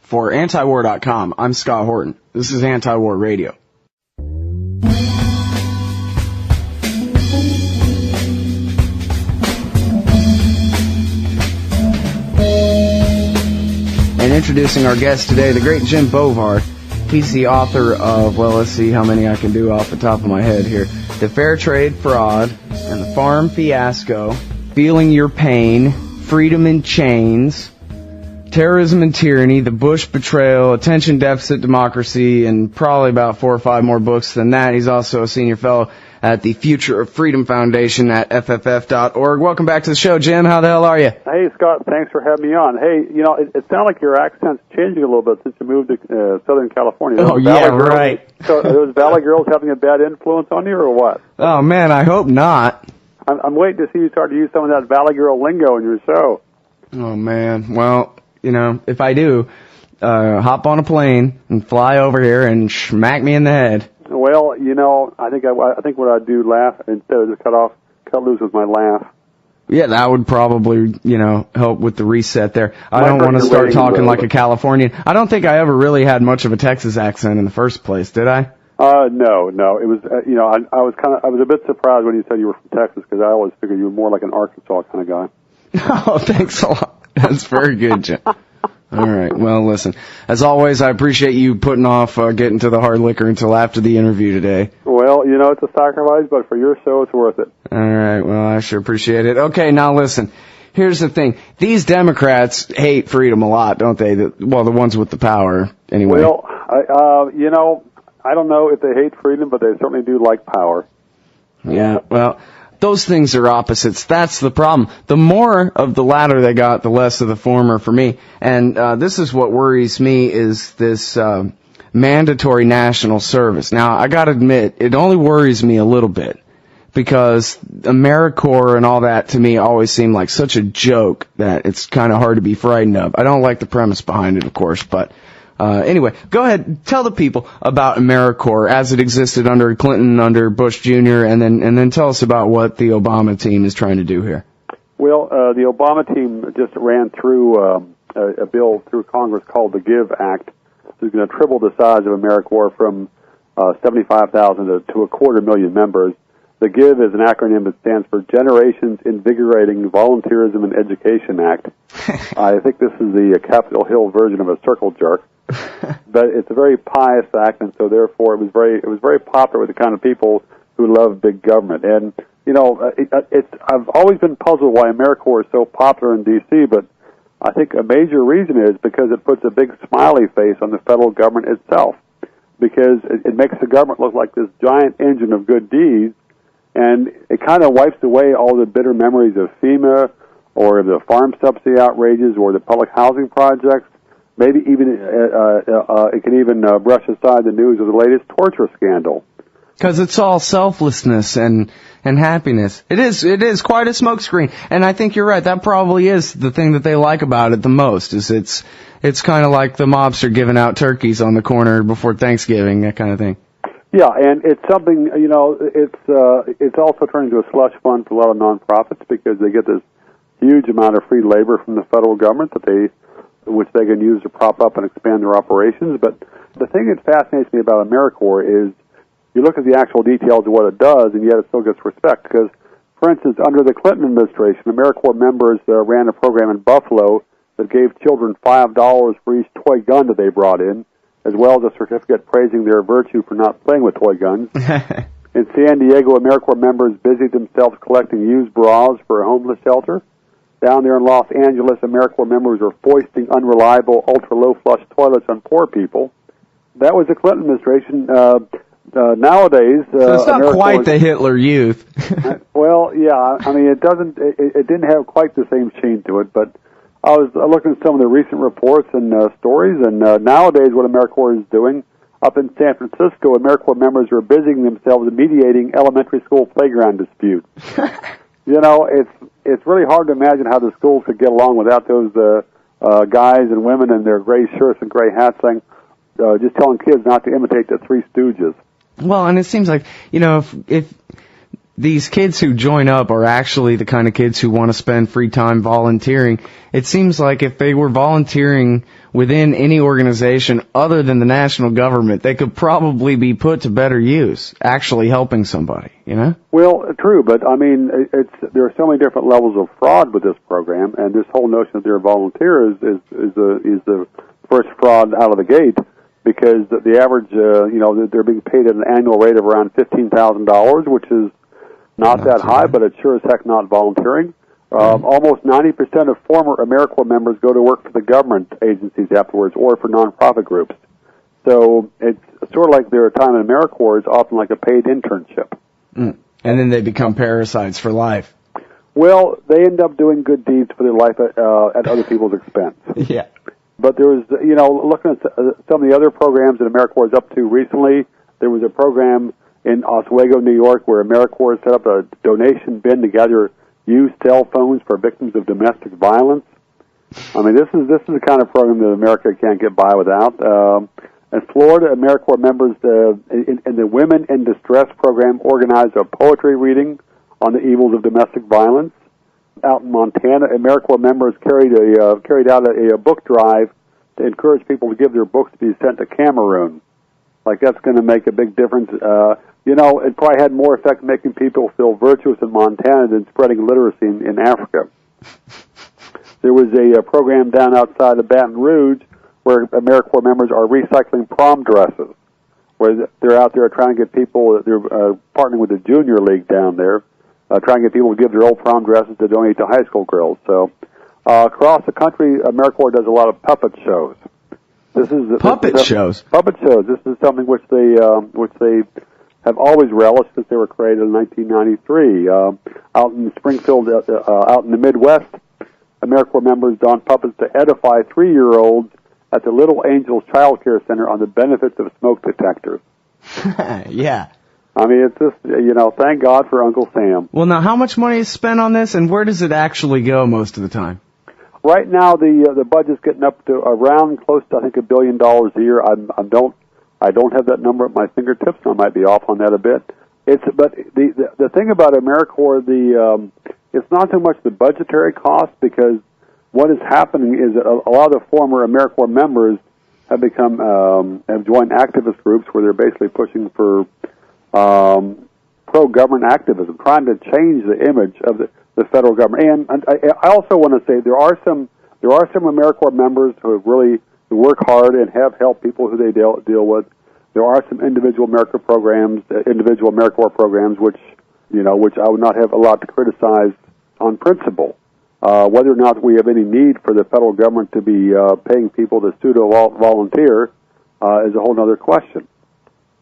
For Antiwar.com, I'm Scott Horton. This is Antiwar Radio. And introducing our guest today, the great Jim Bovard. He's the author of, well, let's see how many I can do off the top of my head here. The Fair Trade Fraud and the Farm Fiasco, Feeling Your Pain, Freedom in Chains, Terrorism and Tyranny, The Bush Betrayal, Attention Deficit Democracy, and probably about 4 or 5 more books than that. He's also a senior fellow at the Future of Freedom Foundation at FFF.org. Welcome back to the show, Jim. How the hell are you? Hey, Scott. Thanks for having me on. Hey, you know, it sounds like your accent's changing a little bit since you moved to Southern California. Oh, yeah, right. So are those Valley Girls having a bad influence on you, or what? Oh, man, I hope not. I'm waiting to see you start to use some of that Valley Girl lingo in your show. Oh, man. Well, you know, if I do, hop on a plane and fly over here and smack me in the head. Well, you know, I think what I'd do, laugh instead of just cut loose with my laugh. Yeah, that would probably, you know, help with the reset there. I don't want to start talking like a Californian. I don't think I ever really had much of a Texas accent in the first place, did I? No. It was, you know, I was a bit surprised when you said you were from Texas, because I always figured you were more like an Arkansas kind of guy. Oh, thanks a lot. That's very good, Jim. All right. Well, listen, as always, I appreciate you putting off getting to the hard liquor until after the interview today. Well, you know, it's a sacrifice, but for your show, it's worth it. All right. Well, I sure appreciate it. Okay, now listen. Here's the thing. These Democrats hate freedom a lot, don't they? Well, the ones with the power, anyway. Well, you know, I don't know if they hate freedom, but they certainly do like power. Yeah, well, those things are opposites. That's the problem. The more of the latter they got, the less of the former for me. And this is what worries me, is this mandatory national service. Now, I got to admit, it only worries me a little bit, because AmeriCorps and all that, to me, always seemed like such a joke that it's kind of hard to be frightened of. I don't like the premise behind it, of course, but anyway, go ahead, tell the people about AmeriCorps as it existed under Clinton, under Bush Jr., and then tell us about what the Obama team is trying to do here. Well, the Obama team just ran through a bill through Congress called the GIVE Act. It's going to triple the size of AmeriCorps from 75,000 to 250,000 members. The GIVE is an acronym that stands for Generations Invigorating Volunteerism and Education Act. I think this is the Capitol Hill version of a circle jerk. But it's a very pious act, and so therefore it was very popular with the kind of people who love big government. And you know, I've always been puzzled why AmeriCorps is so popular in D.C., but I think a major reason is because it puts a big smiley face on the federal government itself, because it makes the government look like this giant engine of good deeds, and it kind of wipes away all the bitter memories of FEMA or the farm subsidy outrages or the public housing projects. Maybe even it can even brush aside the news of the latest torture scandal. Because it's all selflessness and happiness. It is quite a smokescreen. And I think you're right. That probably is the thing that they like about it the most. Is it's kind of like the mobster giving out turkeys on the corner before Thanksgiving, that kind of thing. Yeah, and it's something, you know, it's also turned into a slush fund for a lot of nonprofits, because they get this huge amount of free labor from the federal government which they can use to prop up and expand their operations. But the thing that fascinates me about AmeriCorps is you look at the actual details of what it does, and yet it still gets respect. Because, for instance, under the Clinton administration, AmeriCorps members ran a program in Buffalo that gave children $5 for each toy gun that they brought in, as well as a certificate praising their virtue for not playing with toy guns. In San Diego, AmeriCorps members busied themselves collecting used bras for a homeless shelter. Down there in Los Angeles, AmeriCorps members are foisting unreliable, ultra-low flush toilets on poor people. That was the Clinton administration. Nowadays, so it's not quite the Hitler Youth. Well, yeah, I mean, it didn't have quite the same sheen to it, but I was looking at some of the recent reports and stories, and nowadays what AmeriCorps is doing, up in San Francisco, AmeriCorps members are busying themselves mediating elementary school playground disputes. You know, it's really hard to imagine how the schools could get along without those guys and women in their gray shirts and gray hats saying, just telling kids not to imitate the Three Stooges. Well, and it seems like, you know, if these kids who join up are actually the kind of kids who want to spend free time volunteering. It seems like if they were volunteering within any organization other than the national government, they could probably be put to better use, actually helping somebody, you know? Well, true, but I mean, there are so many different levels of fraud with this program, and this whole notion that they're volunteers is the first fraud out of the gate, because the average, they're being paid at an annual rate of around $15,000, which is not that high, but it's sure as heck not volunteering. Almost 90% of former AmeriCorps members go to work for the government agencies afterwards, or for nonprofit groups. So it's sort of like their time in AmeriCorps is often like a paid internship. And then they become parasites for life. Well, they end up doing good deeds for their life at other people's expense. Yeah. But there was, looking at some of the other programs that AmeriCorps is up to recently, there was a program in Oswego, New York, where AmeriCorps set up a donation bin to gather used cell phones for victims of domestic violence. I mean, this is the kind of program that America can't get by without. In Florida, AmeriCorps members in the Women in Distress program organized a poetry reading on the evils of domestic violence. Out in Montana, AmeriCorps members carried out a book drive to encourage people to give their books to be sent to Cameroon. Like, that's going to make a big difference. It probably had more effect making people feel virtuous in Montana than spreading literacy in Africa. There was a program down outside of Baton Rouge where AmeriCorps members are recycling prom dresses, where they're out there trying to get people, they're partnering with the Junior League down there, trying to get people to give their old prom dresses to donate to high school girls. So across the country, AmeriCorps does a lot of puppet shows. Puppet shows. This is something which they have always relished since they were created in 1993. Out in Springfield, out in the Midwest, AmeriCorps members don puppets to edify 3-year-olds at the Little Angels Child Care Center on the benefits of smoke detectors. Yeah. I mean, it's just, thank God for Uncle Sam. Well, now, how much money is spent on this, and where does it actually go most of the time? Right now, the budget's getting up to around close to, I think, $1 billion a year. I don't have that number at my fingertips, so I might be off on that a bit. But the thing about AmeriCorps, it's not so much the budgetary cost, because what is happening is that a lot of the former AmeriCorps members have joined activist groups where they're basically pushing for pro-government activism, trying to change the image of the federal government. And I also want to say there are some AmeriCorps members who work hard and have helped people who they deal with. There are some individual AmeriCorps programs, which I would not have a lot to criticize on principle. Whether or not we have any need for the federal government to be paying people to pseudo-volunteer is a whole other question.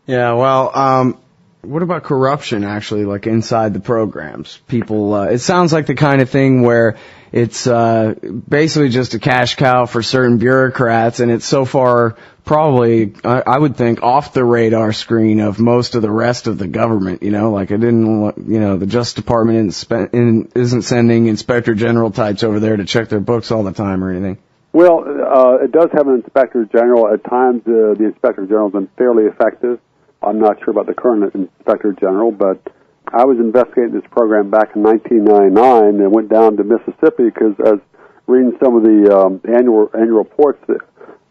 Yeah, well, what about corruption, actually, like inside the programs? People, it sounds like the kind of thing where it's basically just a cash cow for certain bureaucrats, and it's so far probably, I would think, off the radar screen of most of the rest of the government, like the Justice Department isn't sending Inspector General types over there to check their books all the time or anything. Well, it does have an Inspector General. At times, the Inspector General has been fairly effective. I'm not sure about the current Inspector General, but I was investigating this program back in 1999 and went down to Mississippi because I was reading some of the annual reports that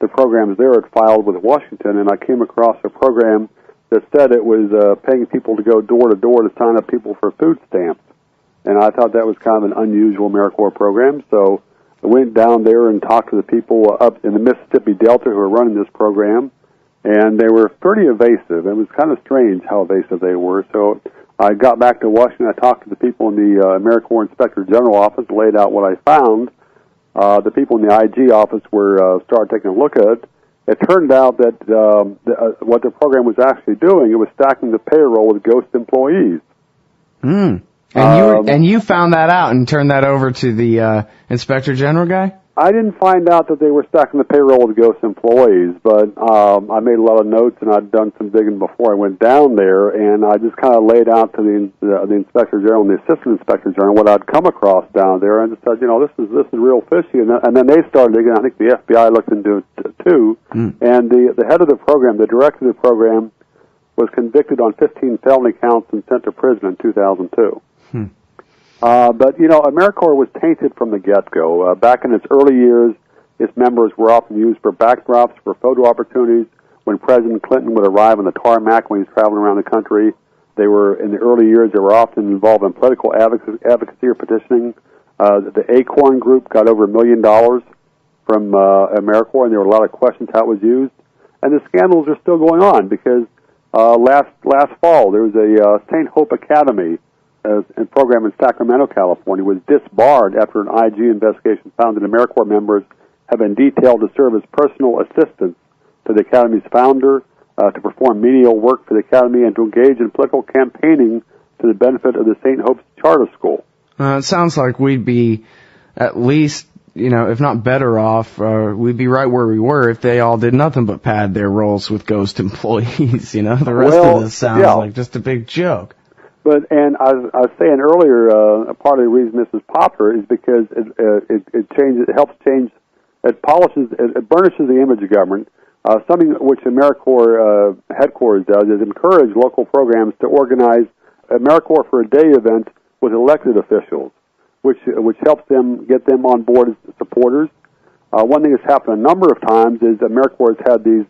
the programs there had filed with Washington, and I came across a program that said it was paying people to go door to door to sign up people for food stamps. And I thought that was kind of an unusual AmeriCorps program, so I went down there and talked to the people up in the Mississippi Delta who were running this program, and they were pretty evasive. It was kind of strange how evasive they were. So I got back to Washington. I talked to the people in the AmeriCorps Inspector General office, laid out what I found. The people in the IG office started taking a look at it. It turned out that what the program was actually doing, it was stacking the payroll with ghost employees. And you found that out and turned that over to the Inspector General guy? I didn't find out that they were stacking the payroll with ghost employees, but I made a lot of notes, and I'd done some digging before I went down there, and I just kind of laid out to the Inspector General and the Assistant Inspector General what I'd come across down there, and just said, this is real fishy. And then they started digging. I think the FBI looked into it too. And the head of the program, the director of the program, was convicted on 15 felony counts and sent to prison in 2002. But, AmeriCorps was tainted from the get-go. Back in its early years, its members were often used for backdrops for photo opportunities. When President Clinton would arrive on the tarmac when he was traveling around the country, in the early years, they were often involved in political advocacy or petitioning. The Acorn Group got over $1 million from AmeriCorps, and there were a lot of questions how it was used. And the scandals are still going on because last fall there was a St. Hope Academy a program in Sacramento, California, was disbarred after an IG investigation found that AmeriCorps members have been detailed to serve as personal assistants to the Academy's founder, to perform menial work for the Academy, and to engage in political campaigning to the benefit of the St. Hope's Charter School. It sounds like we'd be at least, if not better off, we'd be right where we were if they all did nothing but pad their roles with ghost employees, The rest of this sounds like just a big joke. But, and I was saying earlier, part of the reason this is popular is because it helps change, it burnishes the image of government. Something which AmeriCorps headquarters does is encourage local programs to organize AmeriCorps for a day event with elected officials, which helps them get them on board as supporters. One thing that's happened a number of times is AmeriCorps has had these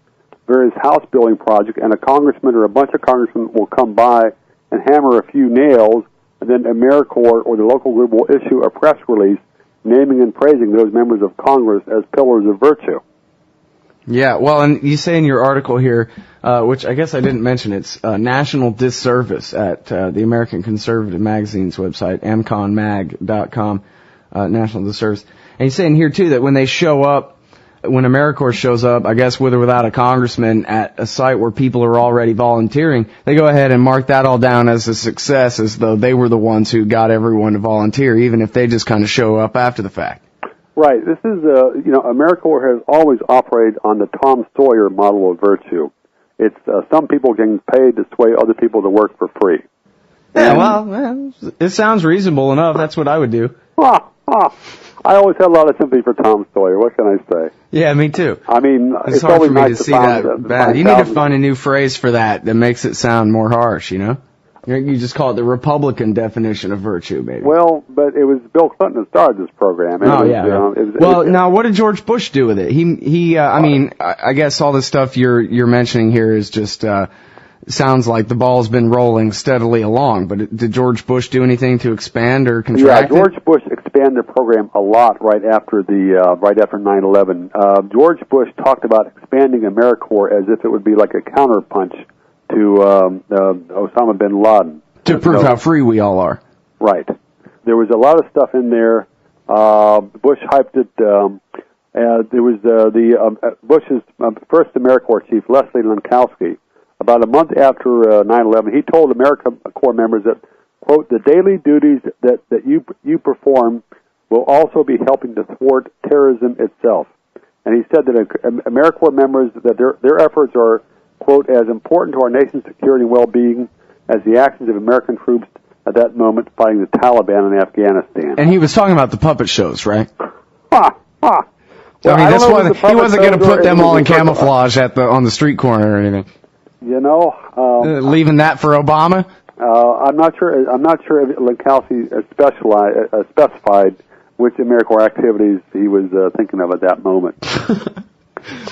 various house building projects, and a congressman or a bunch of congressmen will come by and hammer a few nails, and then AmeriCorps or the local group will issue a press release naming and praising those members of Congress as pillars of virtue. Yeah, well, and you say in your article here, which I guess I didn't mention, it's National Disservice at the American Conservative Magazine's website, amconmag.com, National Disservice. And you say in here, too, that when they show up, when AmeriCorps shows up, I guess with or without a congressman at a site where people are already volunteering, they go ahead and mark that all down as a success, as though they were the ones who got everyone to volunteer, even if they just kind of show up after the fact. Right. This is, AmeriCorps has always operated on the Tom Sawyer model of virtue. It's some people getting paid to sway other people to work for free. Yeah, well, it sounds reasonable enough. That's what I would do. I always had a lot of sympathy for Tom Sawyer. What can I say? Yeah, me too. I mean, it's hard for me to see that bad. You need to find a new phrase for that makes it sound more harsh, You just call it the Republican definition of virtue, maybe. Well, but it was Bill Clinton that started this program. Now what did George Bush do with it? I guess all the stuff you're mentioning here is just sounds like the ball's been rolling steadily along. But did George Bush do anything to expand or contract it? Yeah, George Bush expanded the program a lot right after 9/11. George Bush talked about expanding AmeriCorps as if it would be like a counterpunch to Osama bin Laden. To prove how free we all are. Right. There was a lot of stuff in there. Bush hyped it. There was Bush's first AmeriCorps chief, Leslie Lankowski. About a month after 9/11, he told AmeriCorps members that, quote, the daily duties that you perform will also be helping to thwart terrorism itself. And he said that AmeriCorps members, that their efforts are, quote, as important to our nation's security and well-being as the actions of American troops at that moment fighting the Taliban in Afghanistan. And he was talking about the puppet shows, right? Well, that's why he wasn't going to put them all in camouflage on the street corner or anything. Leaving that for Obama? I'm not sure if Lankowski specified which AmeriCorps activities he was thinking of at that moment.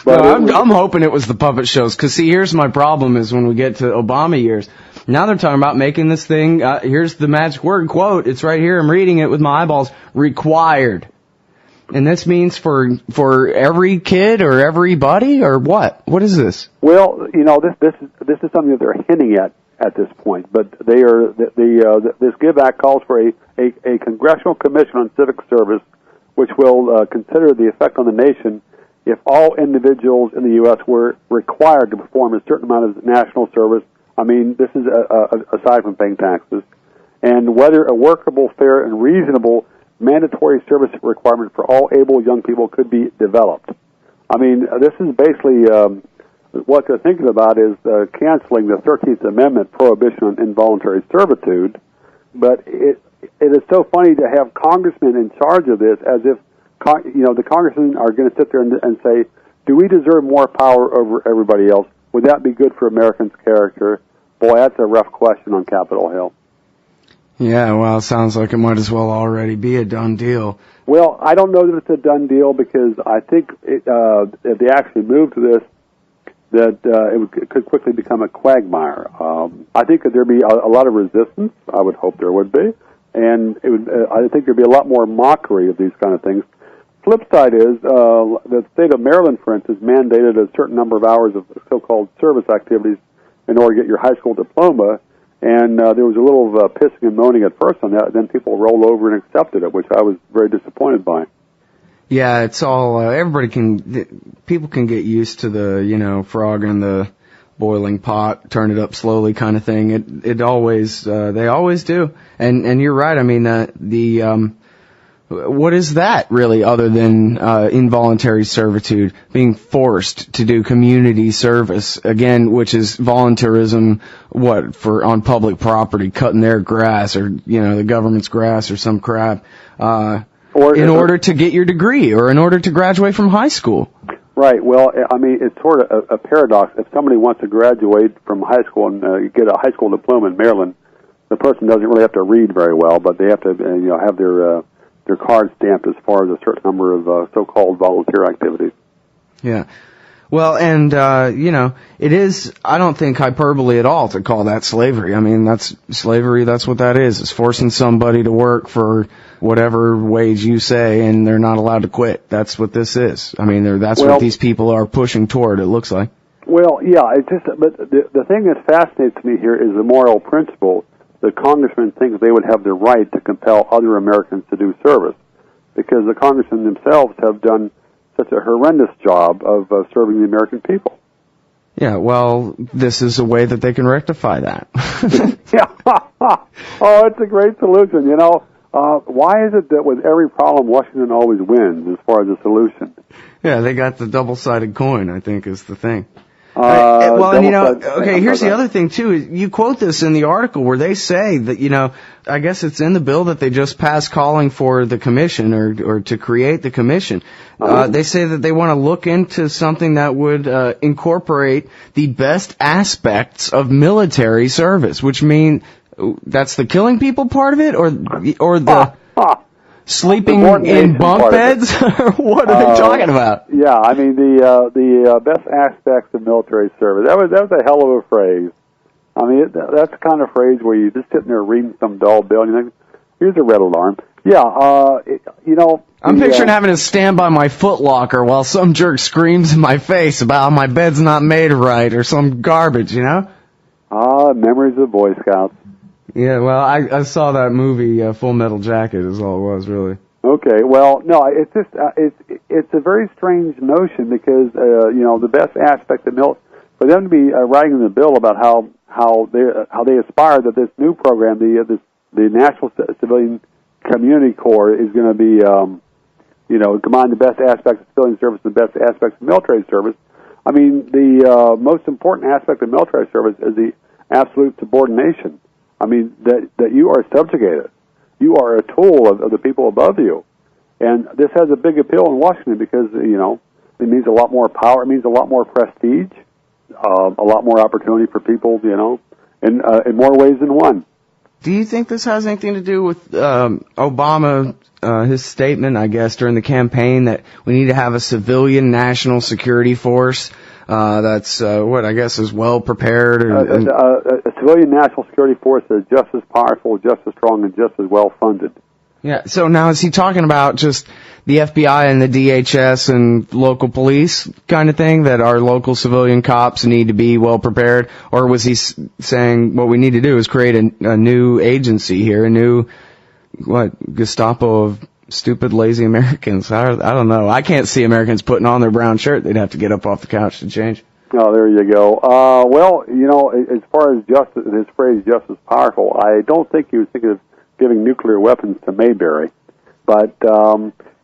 But I'm hoping it was the puppet shows, because see, here's my problem is when we get to Obama years, now they're talking about making this thing, here's the magic word, quote, it's right here, I'm reading it with my eyeballs, required. And this means for every kid or everybody, or what? What is this? Well, this is something that they're hinting at this point, but they are this Give Act calls for a congressional commission on civic service, which will consider the effect on the nation if all individuals in the U.S. were required to perform a certain amount of national service. I mean, this is aside from paying taxes, and whether a workable, fair, and reasonable mandatory service requirement for all able young people could be developed. I mean, this is basically what they're thinking about is canceling the 13th Amendment prohibition on involuntary servitude. But it is so funny to have congressmen in charge of this, as if the congressmen are going to sit there and say, "Do we deserve more power over everybody else? would that be good for Americans' character? Boy, that's a rough question on Capitol Hill. Yeah, well, it sounds like it might as well already be a done deal. Well, I don't know that it's a done deal because I think if they actually move to this, that it could quickly become a quagmire. I think that there'd be a lot of resistance. I would hope there would be, and I think there'd be a lot more mockery of these kind of things. Flip side is the state of Maryland, for instance, mandated a certain number of hours of so-called service activities in order to get your high school diploma. And there was a little pissing and moaning at first on that, and then people rolled over and accepted it, which I was very disappointed by. Yeah, it's all, people can get used to the, frog in the boiling pot, turn it up slowly kind of thing. It always, they always do. And you're right, I mean, what is that really other than involuntary servitude, being forced to do community service, again, which is voluntarism, on public property, cutting their grass or, the government's grass or some crap, in order to get your degree or in order to graduate from high school. Right. Well, I mean, it's sort of a paradox. If somebody wants to graduate from high school and get a high school diploma in Maryland, the person doesn't really have to read very well, but they have to, have their card stamped as far as a certain number of so-called volunteer activities. Yeah. Well, and, it is, I don't think hyperbole at all to call that slavery. I mean, that's slavery, that's what that is. It's forcing somebody to work for whatever wage you say, and they're not allowed to quit. That's what this is. I mean, that's what these people are pushing toward, it looks like. Well, yeah, but the thing that fascinates me here is the moral principle that congressmen think they would have the right to compel other Americans to do service, because the congressmen themselves have done such a horrendous job of serving the American people. Yeah, well, this is a way that they can rectify that. Yeah. Oh, it's a great solution. Why is it that with every problem, Washington always wins as far as a solution? Yeah, they got the double-sided coin, I think, is the thing. Here's the other thing, too. You quote this in the article where they say that, I guess it's in the bill that they just passed calling for the commission or to create the commission. They say that they want to look into something that would incorporate the best aspects of military service, which mean that's the killing people part of it or the sleeping in bunk beds? What are they talking about? Yeah, I mean the best aspects of military service. That was a hell of a phrase. I mean that's the kind of phrase where you just sitting there reading some dull bill and you think, here's a red alarm. Yeah, I'm picturing having to stand by my footlocker while some jerk screams in my face about how my bed's not made right or some garbage, Memories of Boy Scouts. Yeah, well, I saw that movie, Full Metal Jacket, is all it was, really. Okay, well, no, it's just it's a very strange notion because the best aspect of for them to be writing in the bill about how they aspire that this new program, the National Civilian Community Corps, is going to be combine the best aspects of civilian service and the best aspects of military service. I mean, the most important aspect of military service is the absolute subordination. I mean, that you are subjugated. You are a tool of the people above you. And this has a big appeal in Washington because, it means a lot more power. It means a lot more prestige, a lot more opportunity for people, in more ways than one. Do you think this has anything to do with Obama, his statement, I guess, during the campaign that we need to have a civilian national security force that's I guess is well prepared? A civilian national security force that is just as powerful, just as strong, and just as well funded. Yeah. So now is he talking about just the FBI and the DHS and local police kind of thing, that our local civilian cops need to be well prepared, or was he saying what we need to do is create a new agency here, a new Gestapo of stupid, lazy Americans? I don't know. I can't see Americans putting on their brown shirt. They'd have to get up off the couch to change. Oh, there you go. As far as his phrase, just as powerful, I don't think he was thinking of giving nuclear weapons to Mayberry. But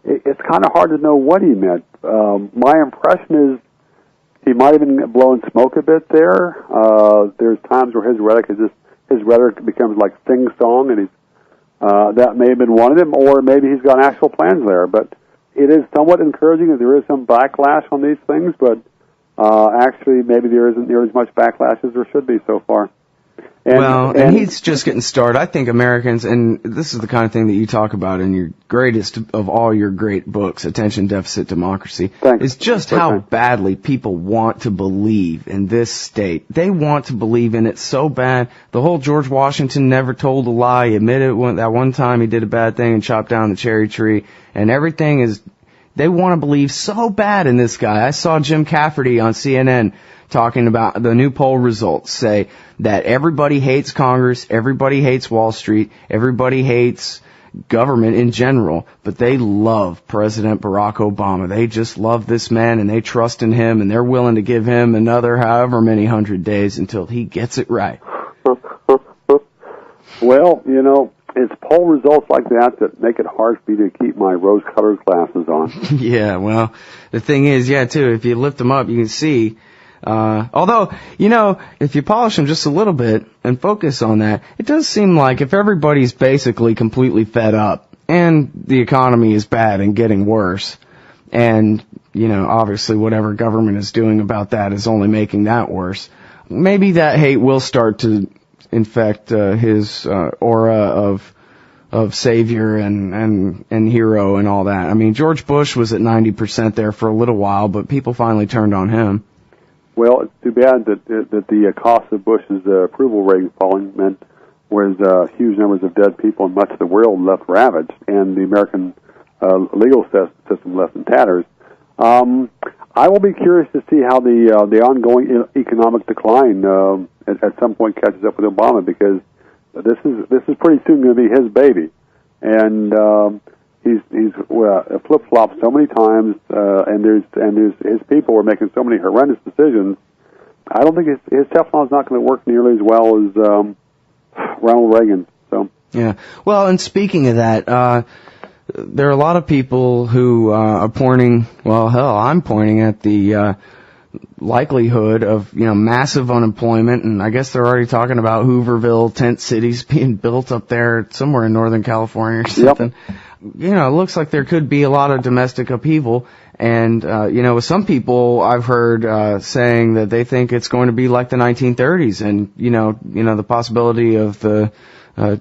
it's kind of hard to know what he meant. My impression is he might have been blowing smoke a bit there. There's times where his rhetoric becomes like sing-song, and that may have been one of them, or maybe he's got actual plans there. But it is somewhat encouraging that there is some backlash on these things, but actually maybe there isn't nearly as much backlash as there should be so far. And he's just getting started. I think Americans, and this is the kind of thing that you talk about in your greatest of all your great books, Attention Deficit Democracy, is just how badly people want to believe in this state. They want to believe in it so bad. The whole George Washington never told a lie. He admitted that one time he did a bad thing and chopped down the cherry tree, and everything is, they want to believe so bad in this guy. I saw Jim Cafferty on CNN talking about the new poll results say that everybody hates Congress, everybody hates Wall Street, everybody hates government in general, but they love President Barack Obama. They just love this man and they trust in him and they're willing to give him another however many 100 days until he gets it right. Well, you know, it's poll results like that make it hard for me to keep my rose-colored glasses on. Yeah, well, the thing is, too, if you lift them up, you can see. Although, you know, if you polish them just a little bit and focus on that, it does seem like if everybody's basically completely fed up and the economy is bad and getting worse, and, you know, obviously whatever government is doing about that is only making that worse, maybe that hate will start to infect his aura of savior and hero and all that. I mean, George Bush was at 90% there for a little while, but people finally turned on him. Well, it's too bad that the cost of Bush's approval rating falling meant was huge numbers of dead people in much of the world left ravaged, and the American legal system left in tatters. I will be curious to see how the ongoing economic decline at some point catches up with Obama, because this is pretty soon going to be his baby, and he's flip-flopped so many times, and there's his people are making so many horrendous decisions. I don't think his Teflon is not going to work nearly as well as Ronald Reagan. So yeah. Well, and speaking of that, there are a lot of people who are pointing. Well, hell, I'm pointing at the likelihood of, you know, massive unemployment, and I guess they're already talking about Hooverville tent cities being built up there somewhere in Northern California or something. Yep. You know, it looks like there could be a lot of domestic upheaval, and you know, some people I've heard saying that they think it's going to be like the 1930s, and you know the possibility of the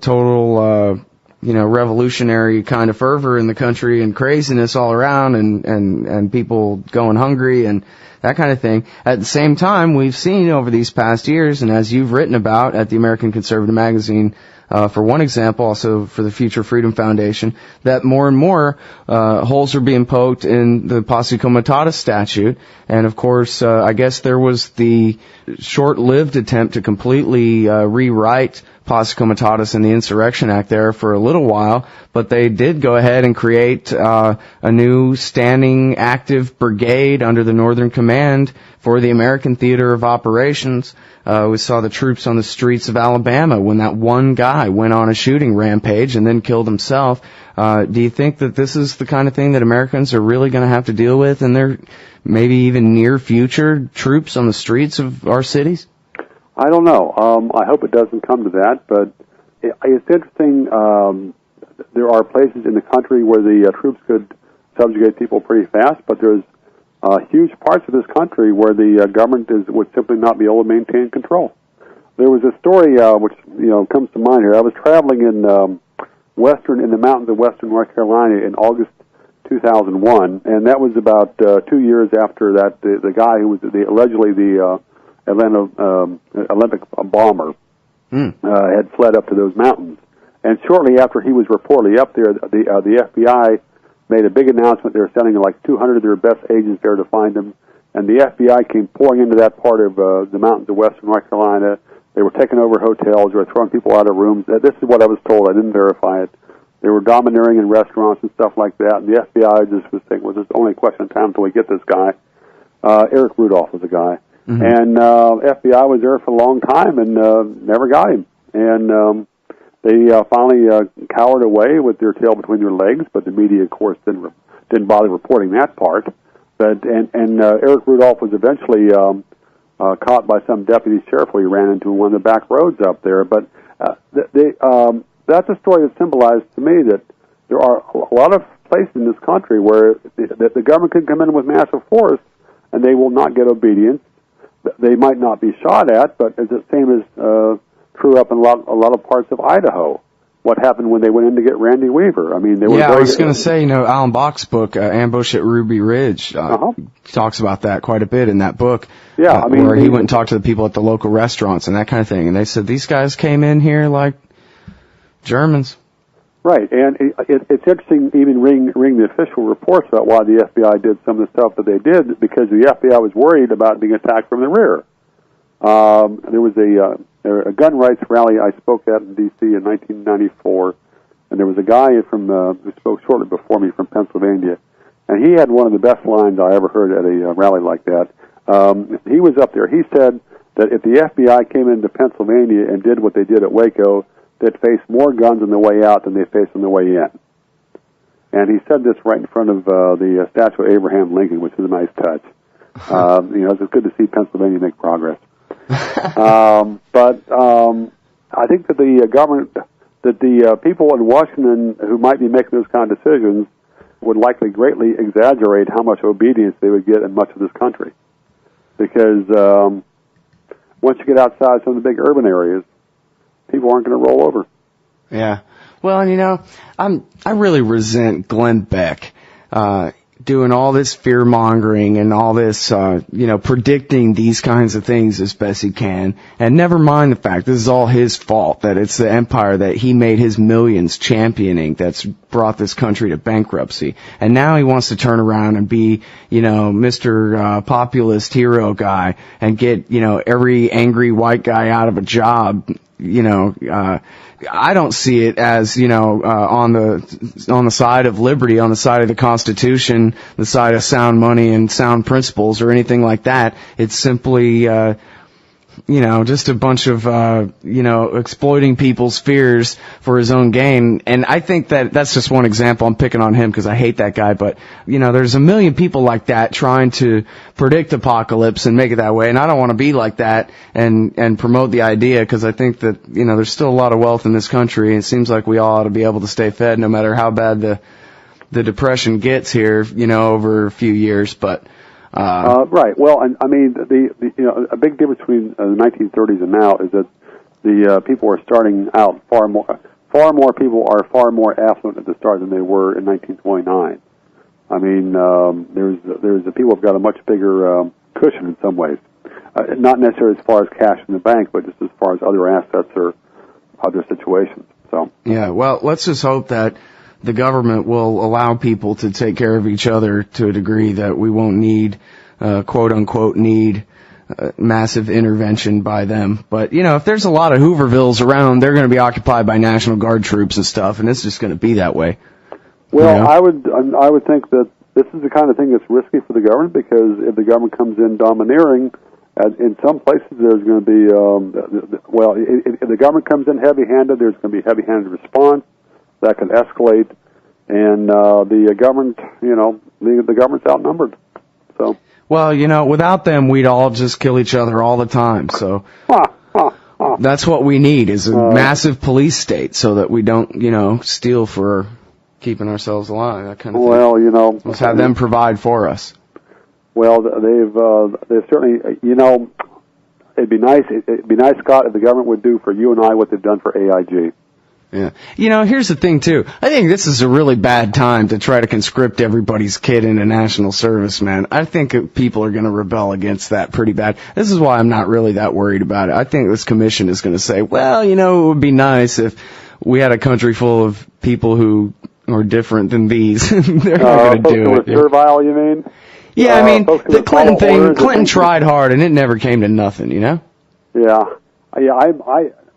total revolutionary kind of fervor in the country and craziness all around, and people going hungry and that kind of thing. At the same time, we've seen over these past years, and as you've written about at the American Conservative Magazine, for one example, also for the Future Freedom Foundation, that more and more holes are being poked in the Posse Comitatus statute. And of course, I guess there was the short-lived attempt to completely rewrite Posse Comitatus and the Insurrection Act there for a little while, but they did go ahead and create a new standing active brigade under the Northern Command for the American Theater of Operations. We saw the troops on the streets of Alabama when that one guy went on a shooting rampage and then killed himself. Do you think that this is the kind of thing that Americans are really going to have to deal with in their maybe even near future, troops on the streets of our cities? I don't know. I hope it doesn't come to that, but it's interesting. There are places in the country where the troops could subjugate people pretty fast, but there's huge parts of this country where the government would simply not be able to maintain control. There was a story which comes to mind here. I was traveling in the mountains of western North Carolina in August 2001, and that was about 2 years after that the guy who was allegedly the Atlanta Olympic bomber had fled up to those mountains. And shortly after he was reportedly up there, the FBI made a big announcement. They were sending like 200 of their best agents there to find him. And the FBI came pouring into that part of the mountains of western North Carolina. They were taking over hotels. They were throwing people out of rooms. This is what I was told. I didn't verify it. They were domineering in restaurants and stuff like that. And the FBI just was thinking, well, it's only a question of time until we get this guy. Eric Rudolph was the guy. Mm-hmm. And FBI was there for a long time and never got him. And they finally cowered away with their tail between their legs, but the media, of course, didn't bother reporting that part. But and Eric Rudolph was eventually caught by some deputy sheriff who he ran into one of the back roads up there. But that's a story that symbolized to me that there are a lot of places in this country where the government can come in with massive force and they will not get obedience. They might not be shot at, but it's the same as true up in a lot of parts of Idaho. What happened when they went in to get Randy Weaver? I mean, they were. Yeah, I was going to say, Alan Bach's book, Ambush at Ruby Ridge, talks about that quite a bit in that book. Yeah, I mean, where he went and talked to the people at the local restaurants and that kind of thing, and they said these guys came in here like Germans. Right, and it's interesting even reading the official reports about why the FBI did some of the stuff that they did, because the FBI was worried about being attacked from the rear. There was a gun rights rally I spoke at in D.C. in 1994, and there was a guy who spoke shortly before me from Pennsylvania, and he had one of the best lines I ever heard at a rally like that. He was up there. He said that if the FBI came into Pennsylvania and did what they did at Waco, they'd face more guns on the way out than they faced on the way in. And he said this right in front of the statue of Abraham Lincoln, which is a nice touch. It's good to see Pennsylvania make progress. But I think that the government, that the people in Washington who might be making those kind of decisions would likely greatly exaggerate how much obedience they would get in much of this country. Because once you get outside some of the big urban areas, people aren't going to roll over. Yeah. Well, and I really resent Glenn Beck, doing all this fear mongering and all this, predicting these kinds of things as best he can. And never mind the fact this is all his fault, that it's the empire that he made his millions championing that's brought this country to bankruptcy. And now he wants to turn around and be, Mr. Populist hero guy and get, every angry white guy out of a job. I don't see it as, on the side of liberty, on the side of the Constitution, the side of sound money and sound principles or anything like that. It's simply, just a bunch of, exploiting people's fears for his own gain. And I think that's just one example. I'm picking on him because I hate that guy. But, there's a million people like that trying to predict apocalypse and make it that way. And I don't want to be like that and promote the idea, because I think that, there's still a lot of wealth in this country. And it seems like we all ought to be able to stay fed no matter how bad the depression gets here, over a few years. But, right. Well, and I mean, a big difference between the 1930s and now is that the people are starting out far more people are far more affluent at the start than they were in 1929. I mean, there's the people have got a much bigger cushion in some ways, not necessarily as far as cash in the bank, but just as far as other assets or other situations. So yeah, well, let's just hope that the government will allow people to take care of each other to a degree that we won't need, quote unquote, massive intervention by them. But, if there's a lot of Hoovervilles around, they're going to be occupied by National Guard troops and stuff, and it's just going to be that way. Well, I would think that this is the kind of thing that's risky for the government, because if the government comes in domineering, in some places there's going to be, if the government comes in heavy-handed, there's going to be heavy-handed response. That can escalate, and the government, the government's outnumbered. So. Well, without them, we'd all just kill each other all the time. So that's what we need, is a massive police state, so that we don't, steal for keeping ourselves alive. That kind of thing. Well, let's have them provide for us. Well, they've certainly, it'd be nice, Scott, if the government would do for you and I what they've done for AIG. Yeah. Here's the thing, too. I think this is a really bad time to try to conscript everybody's kid into national service, man. I think people are going to rebel against that pretty bad. This is why I'm not really that worried about it. I think this commission is going to say, well, it would be nice if we had a country full of people who are different than these. They're not going to do it. Servile, you mean? Yeah, the Clinton thing, Clinton tried hard, and it never came to nothing, Yeah.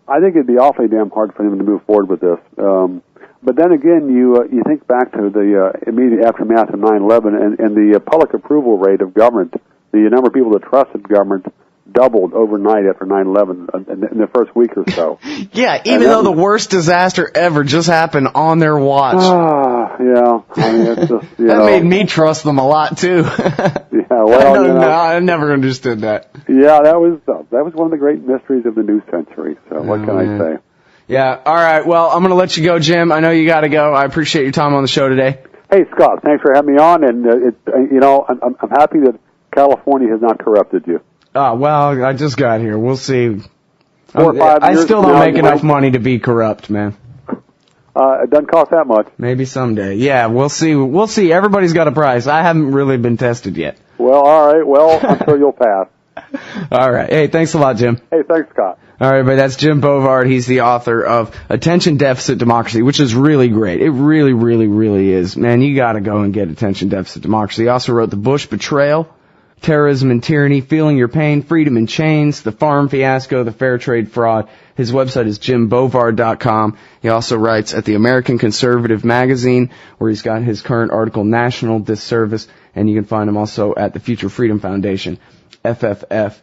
I think it'd be awfully damn hard for him to move forward with this. But then again, you think back to the immediate aftermath of 9/11 and the public approval rate of government, the number of people that trusted government doubled overnight after 9/11 in the first week or so. Yeah, even though the worst disaster ever just happened on their watch. Yeah. I mean, it's just, that made me trust them a lot too. Yeah, well, I never understood that. Yeah, that was one of the great mysteries of the new century. So what can I say? Yeah. All right. Well, I'm going to let you go, Jim. I know you got to go. I appreciate your time on the show today. Hey, Scott, thanks for having me on. And I'm happy that California has not corrupted you. Well, I just got here. We'll see. 4 or 5 I years still from don't now, make enough money to be corrupt, man. It doesn't cost that much. Maybe someday. Yeah, we'll see. We'll see. Everybody's got a price. I haven't really been tested yet. Well, all right. Well, I'm sure you'll pass. All right. Hey, thanks a lot, Jim. Hey, thanks, Scott. All right, everybody, that's Jim Bovard. He's the author of Attention Deficit Democracy, which is really great. It really, really, really is. Man, you gotta go and get Attention Deficit Democracy. He also wrote The Bush Betrayal, Terrorism and Tyranny, Feeling Your Pain, Freedom in Chains, The Farm Fiasco, The Fair Trade Fraud. His website is jimbovard.com. He also writes at the American Conservative Magazine, where he's got his current article, National Disservice, and you can find him also at the Future Freedom Foundation, FFF.